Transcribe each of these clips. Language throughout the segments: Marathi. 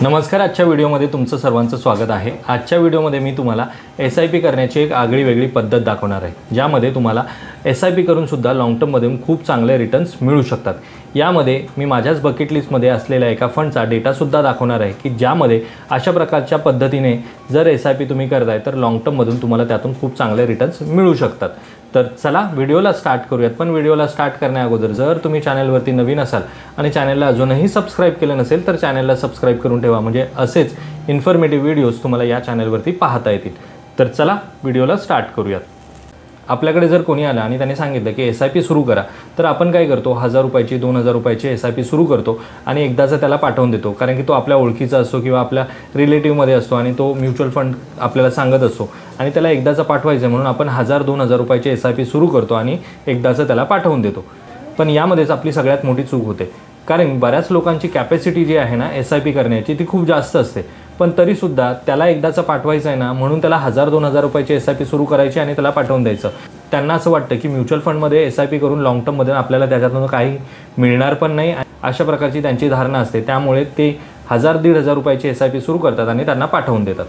नमस्कार, आजच्या व्हिडिओमध्ये तुमचं सर्वांचं स्वागत आहे। आजच्या व्हिडिओमध्ये मी तुम्हाला SIP करण्याची एक आगळी वेगळी पद्धत दाखवणार आहे, ज्यामध्ये तुम्हाला SIP करून सुद्धा लॉंग टर्ममध्ये खूप चांगले रिटर्न्स मिळू शकतात। यामध्ये मी माझ्याच बकेट लिस्टमध्ये असलेल्या एका फंडचा डेटा सुद्धा दाखवणार आहे की ज्यामध्ये अशा प्रकारच्या पद्धतीने जर SIP तुम्ही करताय तर लॉंग टर्ममधून तुम्हाला त्यातून खूप चांगले रिटर्न्स मिळू शकतात। तर चला व्हिडिओला स्टार्ट करूयात। पण व्हिडिओला स्टार्ट करण्याअगोदर जर तुम्ही चॅनलवरती नवीन असाल आणि चॅनलला अजूनही सबस्क्राइब केलं नसेल तर चॅनलला सबस्क्राइब करून ठेवा, म्हणजे असेच इन्फॉर्मेटिव्ह व्हिडिओज तुम्हाला या चॅनलवरती पाहता येतील। तर चला व्हिडिओला स्टार्ट करूयात। आपल्याकडे जर कोणी आलं आणि त्याने सांगितलं की SIP सुरू करा, तर आपण काय करतो, 1000 रुपयाची 2000 रुपयाची SIP सुरू करतो आणि एकदाचा त्याला पाठवून देतो, कारण की तो आपल्या ओळखीचा असतो किंवा आपल्या रिलेटिव्हमध्ये असतो आणि तो म्युच्युअल फंड आपल्याला सांगत असतो आणि त्याला एकदाचा पाठवायचं म्हणून आपण 1000-2000 रुपयाची SIP सुरू करतो आणि एकदाचा त्याला पाठवून देतो। पण यामध्येच आपली सगळ्यात मोठी चूक होते, कारण बऱ्याच लोकांची कॅपॅसिटी जी आहे ना SIP करण्याची ती खूप जास्त असते, पण तरीसुद्धा त्याला एकदाचा पाठवायचं आहे ना म्हणून त्याला 1000-2000 रुपयाची SIP सुरू करायची आणि त्याला पाठवून द्यायचं। त्यांना असं वाटतं की म्युच्युअल फंडमध्ये SIP करून लॉंग टर्ममध्ये आपल्याला त्याच्यातून काही मिळणार पण नाही, अशा प्रकारची त्यांची धारणा असते। त्यामुळे ते 1000-1500 रुपयाची SIP सुरू करतात आणि त्यांना पाठवून देतात।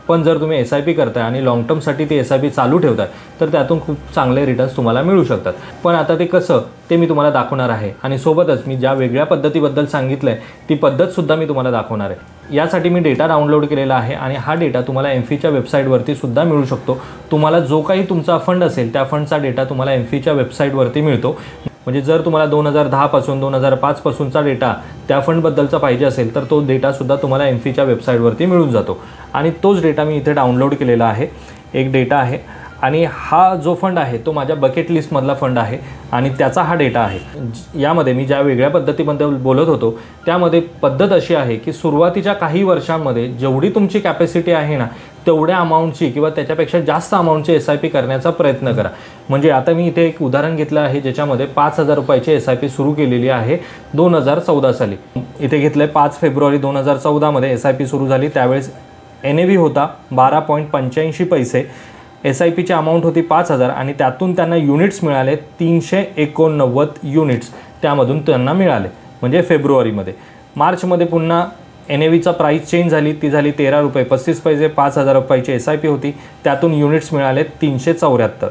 पण जर तुम्ही SIP करताय आणि लॉंग टर्मसाठी ती SIP चालू ठेवताय तर त्यातून खूप चांगले रिटर्न्स तुम्हाला मिळू शकतात। पण आता ते कसं ते मी तुम्हाला दाखवणार आहे आणि सोबतच मी ज्या वेगळ्या पद्धतीबद्दल सांगितलंय ती पद्धतसुद्धा मी तुम्हाला दाखवणार आहे। यासाठी मी डेटा डाउनलोड केलेला आहे आणि हा डेटा तुम्हाला एमफीच्या वेबसाईटवरती सुद्धा मिळू शकतो। तुम्हाला जो काही तुमचा फंड असेल त्या फंडचा डेटा तुम्हाला एमफीच्या वेबसाईटवरती मिळतो। म्हणजे जर तुम्हाला 2010 पासून 2005 पासूनचा डेटा त्या फंडबद्दलचा पाहिजे असेल तर तो डेटासुद्धा तुम्हाला एमफीच्या वेबसाईटवरती मिळून जातो आणि तोच डेटा मी इथे डाउनलोड केलेला आहे। एक डेटा आहे आणि हा जो फंड आहे तो माझ्या बकेट लिस्टमधला फंड आहे आणि त्याचा हा डेटा आहे। यामध्ये मी ज्या वेगळ्या पद्धतीबद्दल बोलत होतो त्यामध्ये पद्धत अशी आहे की सुरुवातीच्या काही वर्षांमध्ये जेवढी तुमची कॅपॅसिटी आहे ना तेवढ्या अमाऊंटची किंवा त्याच्यापेक्षा जास्त अमाऊंटची SIP करण्याचा प्रयत्न करा। म्हणजे आता मी इथे एक उदाहरण घेतलं आहे ज्याच्यामध्ये 5000 रुपयाची SIP सुरू केलेली आहे 2014 साली। इथे घेतलं आहे 5 फेब्रुवारी 2014 SIP सुरू झाली। त्यावेळेस NAV होता 12.85 पैसे, SIPची अमाऊंट होती 5000 आणि त्यातून त्यांना युनिट्स मिळाले 389 युनिट्स त्यामधून त्यांना मिळाले, म्हणजे फेब्रुवारीमध्ये। मार्चमध्ये पुन्हा NAVचा प्राईस चेंज झाली, ती झाली 13 रुपये 35 पैसे। 5000 रुपयाची SIP होती, त्यातून युनिट्स मिळाले 374।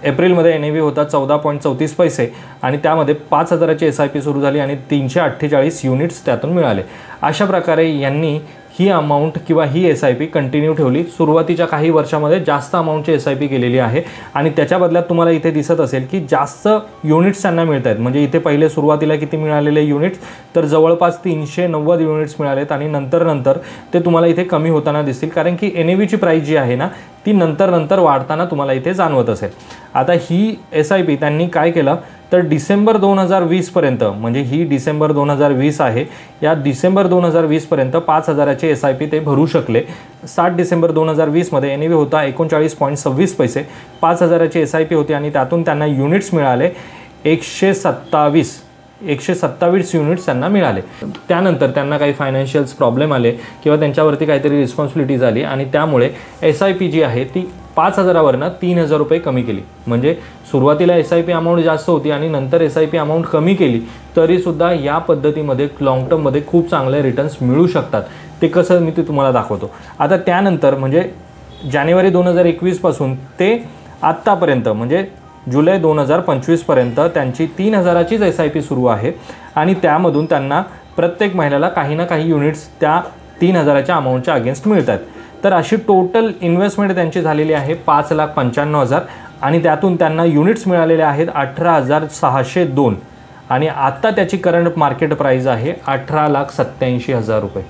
एप्रिलमध्ये NAV होता 14.34 पैसे आणि त्यामध्ये 5000ची SIP सुरू झाली आणि 348 युनिट्स त्यातून मिळाले। अशा प्रकारे यांनी ही अमाऊंट किंवा ही SIP कंटिन्यू ठेवली। सुरुवातीच्या काही वर्षामध्ये जास्त अमाऊंटची SIP केलेली आहे आणि त्याच्या बदल्यात तुम्हाला इथे दिसत असेल की जास्त युनिट्स त्यांना मिळत आहेत। म्हणजे इथे पहिले सुरुवातीला किती मिळालेले युनिट्स, तर जवळपास 390 युनिट्स मिळालेत आणि नंतर ते तुम्हाला इथे कमी होताना दिसतील, कारण की NAVची प्राईस जी आहे ना ती नंतर वाढताना तुम्हाला इथे जाणवत असेल। आता ही SIP त्यांनी काय केलं तर डिसेंबर 2020 पर्यंत, म्हणजे ही डिसेंबर 2020 आहे, या डिसेंबर 2020 पर्यंत 5000ची SIP ते भरू शकले। 7 डिसेंबर 2020 मध्ये NAV होता 39.26 पैसे, 5000ची SIP होती आणि त्यातून त्यांना युनिट्स मिळाले 127 युनिट्स त्यांना मिळाले। त्यानंतर त्यांना काही फायनान्शियल प्रॉब्लेम आले किंवा त्यांच्यावरती काहीतरी रिस्पॉन्सिबिलिटीज आली आणि त्यामुळे SIP जी आहे ती 5000वरनं 3000 रुपये कमी केली। म्हणजे सुरुवातीला SIP अमाऊंट जास्त होती आणि नंतर SIP अमाऊंट कमी केली, तरीसुद्धा या पद्धतीमध्ये लॉंग टर्ममध्ये खूप चांगले रिटर्न्स मिळू शकतात। ते कसं मी ते तुम्हाला दाखवतो। आता त्यानंतर म्हणजे जानेवारी 2021 पासून ते आत्तापर्यंत म्हणजे जुलै 2025 पर्यंत त्यांची 3000चीच SIP सुरू आहे आणि त्यामधून त्यांना प्रत्येक महिन्याला काही ना काही युनिट्स त्या 3000च्या अमाऊंटच्या अगेन्स्ट मिळतात। तर अशी टोटल इन्व्हेस्टमेंट त्यांची झालेली आहे 5,95,000 आणि त्यातून त्यांना युनिट्स मिळालेले आहेत 18,602 आणि आत्ता त्याची करंट मार्केट प्राईस आहे 18,87,000 रुपये।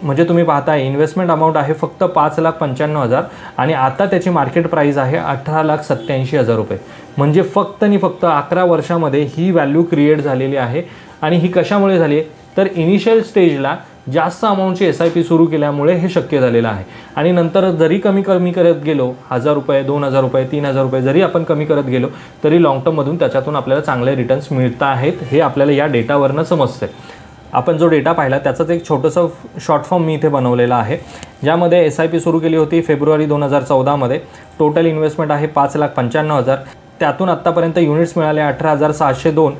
म्हणजे तुम्ही पाहताय इन्व्हेस्टमेंट अमाऊंट आहे फक्त 5,95,000 आणि आता त्याची मार्केट प्राईस आहे 18,87,000 रुपये। म्हणजे फक्त 11 वर्षामध्ये ही व्हॅल्यू क्रिएट झालेली आहे। आणि ही कशामुळे झाली तर इनिशियल स्टेजला जास्त अमाऊंटची SIP सुरू केल्यामुळे हे शक्य झालेलं आहे आणि नंतर जरी कमी करत गेलो 1000 रुपये 2000 रुपये 3000 रुपये जरी आपण कमी करत गेलो तरी लॉंग टर्ममधून त्याच्यातून आपल्याला चांगले रिटर्न्स मिळत आहेत, हे आपल्याला या डेटावरनं समजते। आपण जो डेटा पाहिला त्याचाच एक छोटंसं शॉर्ट फॉर्म मी इथे बनवलेला आहे, ज्यामध्ये SIP सुरू केली होती फेब्रुवारी 2014 टोटल इन्व्हेस्टमेंट आहे 5,95,000, त्यातून आत्तापर्यंत युनिट्स मिळाले 18,602।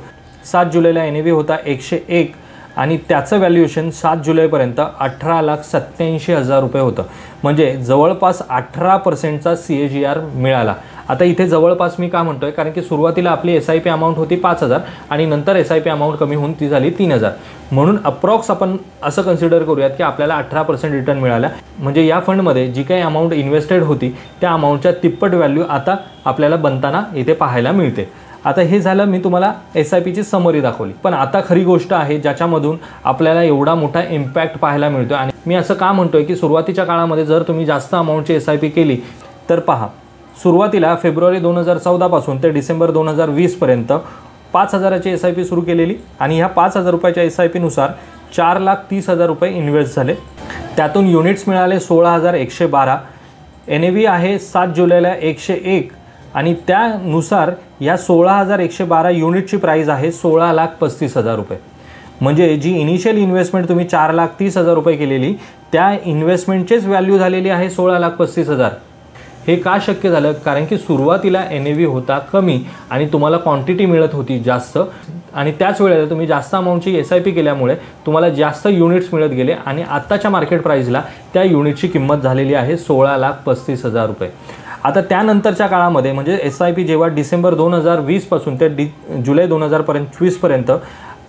7 जुलैला NAV होता 101 आणि त्याचं व्हॅल्युएशन 7 जुलैपर्यंत 18,87,000 रुपये होतं. म्हणजे जवळपास 18%चा CAGR मिळाला. आता इथे जवळपास मी का म्हणतोय, कारण की सुरुवातीला आपली SIP अमाऊंट होती 5,000 आणि नंतर SIP अमाऊंट कमी होऊन ती झाली 3,000. म्हणून अप्रॉक्स आपण असं कन्सिडर करूयात की आपल्याला 18% रिटर्न मिळाला. म्हणजे या फंडमध्ये जी काही अमाऊंट इन्व्हेस्टेड होती त्या अमाऊंटच्या तिप्पट व्हॅल्यू आता आपल्याला बनताना इथे पाहायला मिळते. आता हे झालं, मी तुम्हाला SIPची समरी दाखवली. पण आता खरी गोष्ट आहे ज्याच्यामधून आपल्याला एवढा मोठा इम्पॅक्ट पाहायला मिळतो. आणि मी असं का म्हणतोय की सुरुवातीच्या काळामध्ये जर तुम्ही जास्त अमाऊंटची SIP केली तर पहा, सुरुवातीला फेब्रुवारी 2014 पासून ते डिसेंबर 2020 पर्यंत 5,000ची SIP सुरू केलेली आणि ह्या 5,000 रुपयाच्या SIP नुसार 4,30,000 रुपये इन्व्हेस्ट झाले. त्यातून युनिट्स मिळाले 16,112. NAV आहे 7 जुलैला 101 आणि त्यानुसार या 16,112 युनिटची प्राईस आहे 16,35,000 रुपये. म्हणजे जी इनिशियल इन्व्हेस्टमेंट तुम्ही 4,30,000 रुपये केलेली त्या इन्व्हेस्टमेंटचीच व्हॅल्यू झालेली आहे 16,35,000. हे का शक्य झालं, कारण की सुरुवातीला NAV होता कमी आणि तुम्हाला क्वांटिटी मिळत होती जास्त आणि त्याच वेळेला तुम्ही जास्त अमाऊंटची SIP केल्यामुळे तुम्हाला जास्त युनिट्स मिळत गेले आणि आत्ताच्या मार्केट प्राईसला त्या युनिटची किंमत झालेली आहे 16,35,000 रुपये. आता त्यानंतरच्या काळामध्ये म्हणजे SIP जेव्हा डिसेंबर 2020 पासून ते जुलै 2025 पर्यंत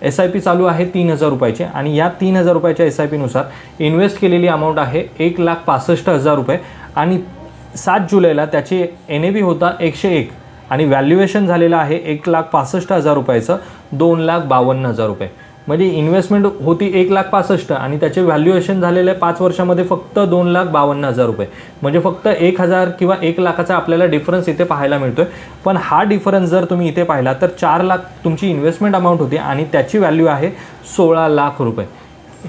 SIP चालू आहे 3,000 रुपयाची आणि या 3,000 रुपयाच्या SIP नुसार इन्व्हेस्ट केलेली अमाऊंट आहे 1,65,000 रुपये आणि 7 जुलैला त्याची NAV होता 101 आणि व्हॅल्युएशन झालेलं आहे 1,65,000 रुपयाचं 2,52,000 रुपये. म्हणजे इन्व्हेस्टमेंट होती 1,65,000 आणि त्याचे व्हॅल्युएशन झालेलं आहे 5 वर्षामध्ये फक्त 2,52,000 रुपये. म्हणजे फक्त 1,000 किंवा 1,00,000चा आपल्याला डिफरन्स इथे पाहायला मिळतोय. पण हा डिफरन्स जर तुम्ही इथे पाहिला तर 4,00,000 तुमची इन्व्हेस्टमेंट अमाऊंट होती आणि त्याची व्हॅल्यू आहे 16,00,000 रुपये.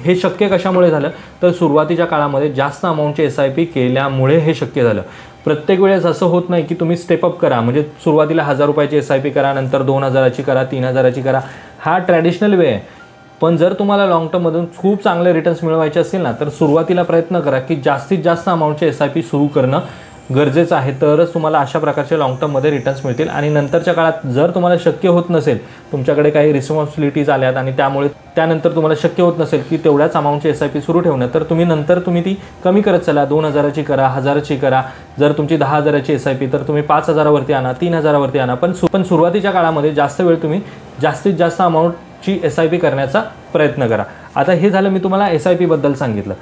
हे शक्य कशामुळे झालं, तर सुरुवातीच्या काळामध्ये जास्त अमाऊंटचे SIP केल्यामुळे हे शक्य झालं. प्रत्येक वेळेस असं होत नाही की तुम्ही स्टेपअप करा, म्हणजे सुरुवातीला 1,000 रुपयाची SIP करा, नंतर 2,000ची करा, 3,000ची करा. हा ट्रॅडिशनल वे आहे. पण जर तुम्हाला लॉंग टर्ममधून खूप चांगले रिटर्न्स मिळवायचे असेल ना, तर सुरुवातीला प्रयत्न करा की जास्तीत जास्त अमाऊंटचे SIP सुरू करणं गरजेचं आहे. तरच तुम्हाला अशा प्रकारचे लॉंग टर्ममध्ये रिटर्न्स मिळतील. आणि नंतरच्या काळात जर तुम्हाला शक्य होत नसेल, तुमच्याकडे काही रिस्पॉन्सिबिलिटीज आल्यात आणि त्यामुळे त्यानंतर तुम्हाला शक्य होत नसेल की तेवढ्याच अमाऊंटची SIP सुरू ठेवणं, तर तुम्ही ती कमी करत चला. 2,000ची करा, 1,000ची करा. जर तुमची 10,000ची SIP तर तुम्ही 5,000वरती आणा, 3,000वरती आणा. पण सुरुवातीच्या काळामध्ये जास्त वेळ तुम्ही जास्तीत जास्त अमाऊंटची SIP करण्याचा प्रयत्न करा. आता हे झालं, मी तुम्हाला SIP बद्दल सांगितलं.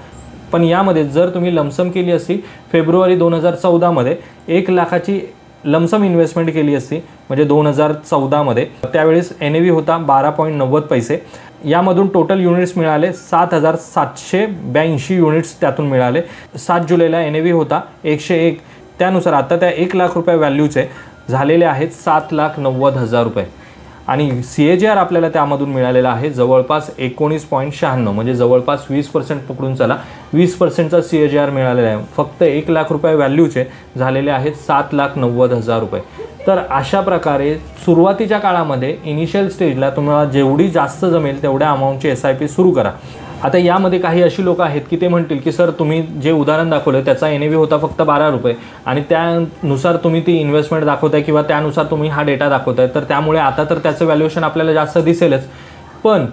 पण यामध्ये जर तुम्ही लमसम केली असती फेब्रुवारी 2014मध्ये 1,00,000ची लमसम इन्व्हेस्टमेंट केली असती, म्हणजे 2014मध्ये त्यावेळेस NAV होता 12.90 पैसे. यामधून टोटल युनिट्स मिळाले 7,782 युनिट्स त्यातून मिळाले. 7 जुलैला NAV होता 101. त्यानुसार आता त्या 1,00,000 रुपये व्हॅल्यूचे झालेले आहेत 7,90,000 रुपये आणि CAGR आपल्याला त्यामधून मिळालेला आहे जवळपास 19.96. म्हणजे जवळपास 20% पकडून चला, 20%चा CAGR मिळालेला आहे. फक्त 1,00,000 रुपये व्हॅल्यूचे झालेले आहेत 7,90,000 रुपये. तर अशा प्रकारे सुरुवातीच्या काळामध्ये इनिशियल स्टेजला तुम्हाला जेवढी जास्त जमेल तेवढ्या अमाऊंटची SIP सुरू करा. आता यामध्ये काही अशी लोक आहेत की ते म्हणतील की सर तुम्ही जे उदाहरण दाखवलं त्याचा NAV होता फक्त 12 रुपये आणि त्यानुसार तुम्ही ती इन्व्हेस्टमेंट दाखवताय किंवा त्यानुसार तुम्ही हा डेटा दाखवताय, तर त्यामुळे आता तर त्याचं व्हॅल्युएशन आपल्याला जास्त दिसेलच. पण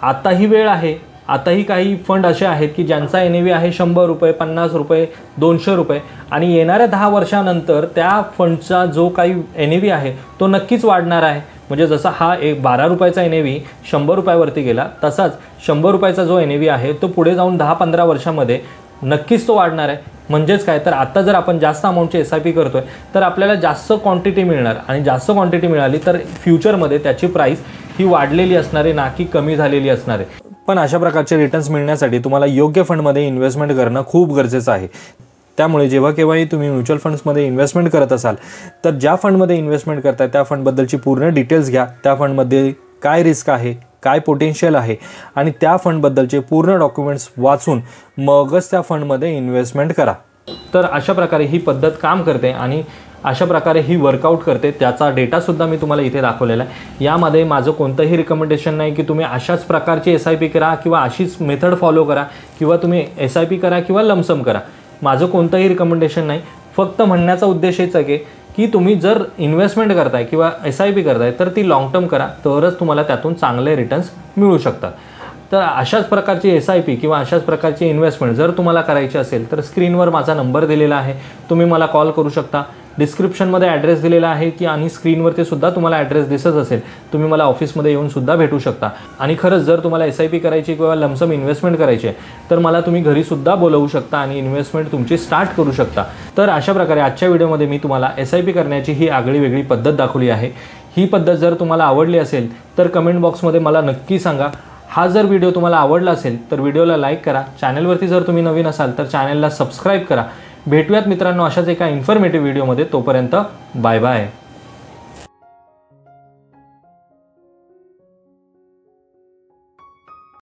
आताही वेळ आहे. आताही काही फंड असे आहेत की ज्यांचा NAV आहे 100 रुपये, 50 रुपये, 200 रुपये आणि येणाऱ्या 10 वर्षानंतर त्या फंडचा जो काही NAV आहे तो नक्कीच वाढणार आहे. म्हणजे जसा हा 12 रुपयाचा NAV 100 रुपयावरती गेला, तसाच 100 रुपयाचा जो NAV आहे तो पुढे जाऊन 10-15 वर्षामध्ये नक्कीच तो वाढणार आहे. म्हणजेच काय, तर आता जर आपण जास्त अमाऊंटची SIP करतोय तर आपल्याला जास्त क्वांटिटी मिळणार आणि जास्त क्वांटिटी मिळाली तर फ्युचरमध्ये त्याची प्राईस ही वाढलेली असणार आहे, ना की कमी झालेली असणार आहे. पण अशा प्रकारचे रिटर्न्स मिळण्यासाठी तुम्हाला योग्य फंडमध्ये इन्व्हेस्टमेंट करणं खूप गरजेचं आहे. त्यामुळे जेव्हा केव्हाही तुम्ही म्युच्युअल फंड्समध्ये इन्व्हेस्टमेंट करत असाल तर ज्या फंडमध्ये इन्व्हेस्टमेंट करताय त्या फंडबद्दलची पूर्ण डिटेल्स घ्या. त्या फंडमध्ये काय रिस्क आहे, काय पोटेन्शियल आहे आणि त्या फंडबद्दलचे पूर्ण डॉक्युमेंट्स वाचून मगच त्या फंडमध्ये इन्व्हेस्टमेंट करा. तर अशा प्रकारे ही पद्धत काम करते आणि अशा प्रकारे ही वर्कआउट करते. त्याचा डेटासुद्धा मी तुम्हाला इथे दाखवलेला आहे. यामध्ये माझं कोणतंही रिकमेंडेशन नाही की तुम्ही अशाच प्रकारची SIP करा किंवा अशीच मेथड फॉलो करा किंवा तुम्ही SIP करा किंवा लमसम करा. माझं कोणतंही रिकमेंडेशन नाही. फक्त म्हणण्याचा उद्देश हेच आहे की तुम्ही जर इन्व्हेस्टमेंट करताय किंवा SIP करताय तर ती लॉंग टर्म करा, तरच तुम्हाला त्यातून चांगले रिटर्न्स मिळू शकतात. तर अशाच प्रकारची SIP किंवा अशाच प्रकारची इन्व्हेस्टमेंट जर तुम्हाला करायची असेल तर स्क्रीनवर माझा नंबर दिलेला आहे, तुम्ही मला कॉल करू शकता. डिस्क्रिप्शनमध्ये ॲड्रेस दिलेला आहे की आणि स्क्रीनवरती सुद्धा तुम्हाला ॲड्रेस दिसत असेल, तुम्ही मला ऑफिसमध्ये येऊन सुद्धा भेटू शकता. आणि खरंच जर तुम्हाला SIP करायची किंवा लमसम इन्व्हेस्टमेंट करायची आहे तर मला तुम्ही घरीसुद्धा बोलवू शकता आणि इन्व्हेस्टमेंट तुमची स्टार्ट करू शकता. तर अशा प्रकारे आजच्या व्हिडिओमध्ये मी तुम्हाला SIP करण्याची ही आगळी वेगळी पद्धत दाखवली आहे. ही पद्धत जर तुम्हाला आवडली असेल तर कमेंट बॉक्समध्ये मला नक्की सांगा. हा जर व्हिडिओ तुम्हाला आवडला असेल तर व्हिडिओला लाईक करा. चॅनलवरती जर तुम्ही नवीन असाल तर चॅनलला सबस्क्राईब करा. भेटूयात मित्रांनो अशाच एका इन्फॉर्मेटिव्ह व्हिडिओमध्ये. तोपर्यंत बाय बाय.